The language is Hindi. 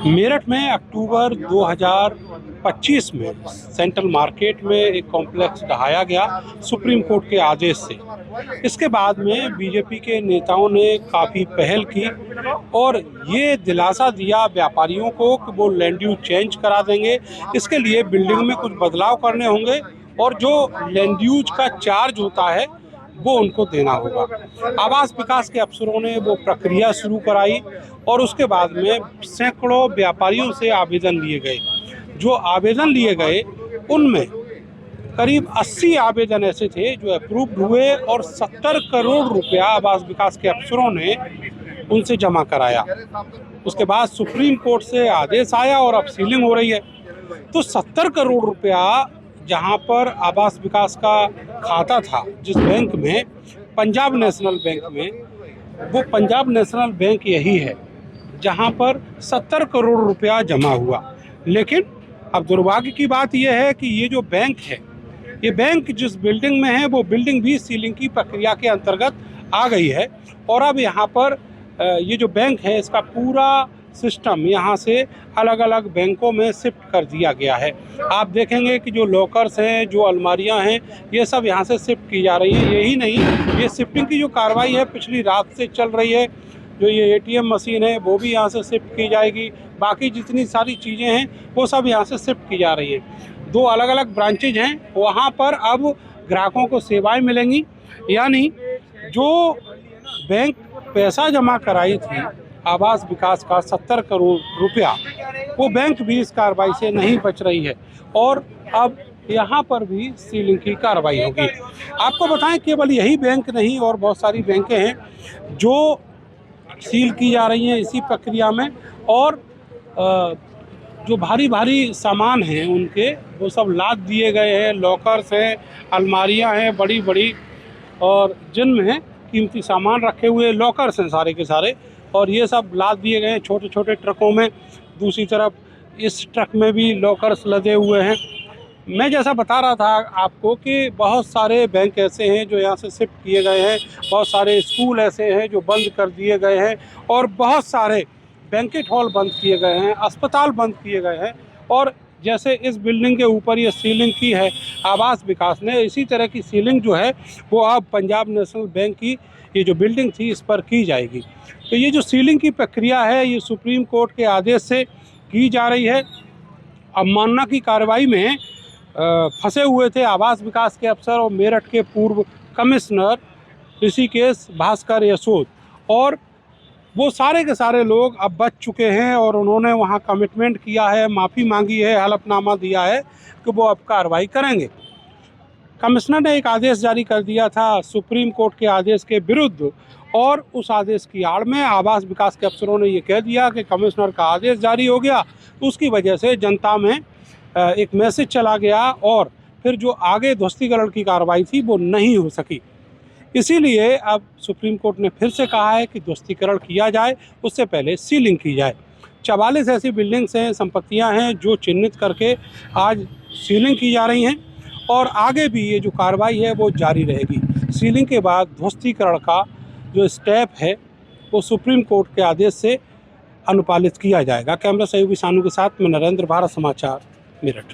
मेरठ में अक्टूबर 2025 में सेंट्रल मार्केट में एक कॉम्प्लेक्स ढहाया गया सुप्रीम कोर्ट के आदेश से। इसके बाद में बीजेपी के नेताओं ने काफ़ी पहल की और ये दिलासा दिया व्यापारियों को कि वो लैंड यूज चेंज करा देंगे। इसके लिए बिल्डिंग में कुछ बदलाव करने होंगे और जो लैंड यूज का चार्ज होता है वो उनको देना होगा। आवास विकास के अफसरों ने वो प्रक्रिया शुरू कराई और उसके बाद में सैकड़ों व्यापारियों से आवेदन लिए गए। जो आवेदन लिए गए उनमें करीब 80 आवेदन ऐसे थे जो अप्रूव्ड हुए और 70 करोड़ रुपया आवास विकास के अफसरों ने उनसे जमा कराया। उसके बाद सुप्रीम कोर्ट से आदेश आया और अब सीलिंग हो रही है। तो 70 करोड़ रुपया जहां पर आवास विकास का खाता था जिस बैंक में, पंजाब नेशनल बैंक में, वो पंजाब नेशनल बैंक यही है जहां पर 70 करोड़ रुपया जमा हुआ। लेकिन अब दुर्भाग्य की बात यह है कि ये जो बैंक है, ये बैंक जिस बिल्डिंग में है वो बिल्डिंग भी सीलिंग की प्रक्रिया के अंतर्गत आ गई है और अब यहाँ पर ये जो बैंक है इसका पूरा सिस्टम यहाँ से अलग अलग बैंकों में शिफ्ट कर दिया गया है। आप देखेंगे कि जो लॉकर्स हैं, जो अलमारियाँ हैं, ये सब यहाँ से शिफ्ट की जा रही हैं। यही नहीं, ये शिफ्टिंग की जो कार्रवाई है पिछली रात से चल रही है। जो ये एटीएम मशीन है वो भी यहाँ से शिफ्ट की जाएगी। बाकी जितनी सारी चीज़ें हैं वो सब यहाँ से शिफ्ट की जा रही हैं। 2 अलग अलग ब्रांचेज हैं, वहाँ पर अब ग्राहकों को सेवाएँ मिलेंगी। यानी जो बैंक पैसा जमा कराई थी आवास विकास का 70 करोड़ रुपया, वो बैंक भी इस कार्रवाई से नहीं बच रही है और अब यहाँ पर भी सीलिंग की कार्रवाई होगी। आपको बताएं केवल यही बैंक नहीं और बहुत सारी बैंकें हैं जो सील की जा रही हैं इसी प्रक्रिया में और जो भारी भारी सामान हैं उनके वो सब लाद दिए गए हैं। लॉकर्स हैं, अलमारियाँ हैं बड़ी बड़ी और जिनमें कीमती सामान रखे हुए लॉकर्स हैं सारे के सारे, और ये सब लाद दिए गए हैं छोटे छोटे ट्रकों में। दूसरी तरफ इस ट्रक में भी लॉकर्स लदे हुए हैं। मैं जैसा बता रहा था आपको कि बहुत सारे बैंक ऐसे हैं जो यहाँ से शिफ्ट किए गए हैं, बहुत सारे स्कूल ऐसे हैं जो बंद कर दिए गए हैं और बहुत सारे बैंकेट हॉल बंद किए गए हैं, अस्पताल बंद किए गए हैं। और जैसे इस बिल्डिंग के ऊपर ये सीलिंग की है आवास विकास ने, इसी तरह की सीलिंग जो है वो अब पंजाब नेशनल बैंक की ये जो बिल्डिंग थी इस पर की जाएगी। तो ये जो सीलिंग की प्रक्रिया है ये सुप्रीम कोर्ट के आदेश से की जा रही है। अवमानना की कार्रवाई में फंसे हुए थे आवास विकास के अफसर और मेरठ के पूर्व कमिश्नर ऋषिकेश भास्कर यशोद, और वो सारे के सारे लोग अब बच चुके हैं और उन्होंने वहाँ कमिटमेंट किया है, माफ़ी मांगी है, हलफनामा दिया है कि वो अब कार्रवाई करेंगे। कमिश्नर ने एक आदेश जारी कर दिया था सुप्रीम कोर्ट के आदेश के विरुद्ध और उस आदेश की आड़ में आवास विकास के अफसरों ने ये कह दिया कि कमिश्नर का आदेश जारी हो गया, तो उसकी वजह से जनता में एक मैसेज चला गया और फिर जो आगे ध्वस्तीकरण की कार्रवाई थी वो नहीं हो सकी। इसीलिए अब सुप्रीम कोर्ट ने फिर से कहा है कि ध्वस्तीकरण किया जाए, उससे पहले सीलिंग की जाए। 44 ऐसी बिल्डिंग्स हैं, संपत्तियां हैं जो चिन्हित करके आज सीलिंग की जा रही हैं और आगे भी ये जो कार्रवाई है वो जारी रहेगी। सीलिंग के बाद ध्वस्तीकरण का जो स्टेप है वो सुप्रीम कोर्ट के आदेश से अनुपालित किया जाएगा। कैमरा सहयोगी सानू के साथ में नरेंद्र, भारत समाचार, मेरठ।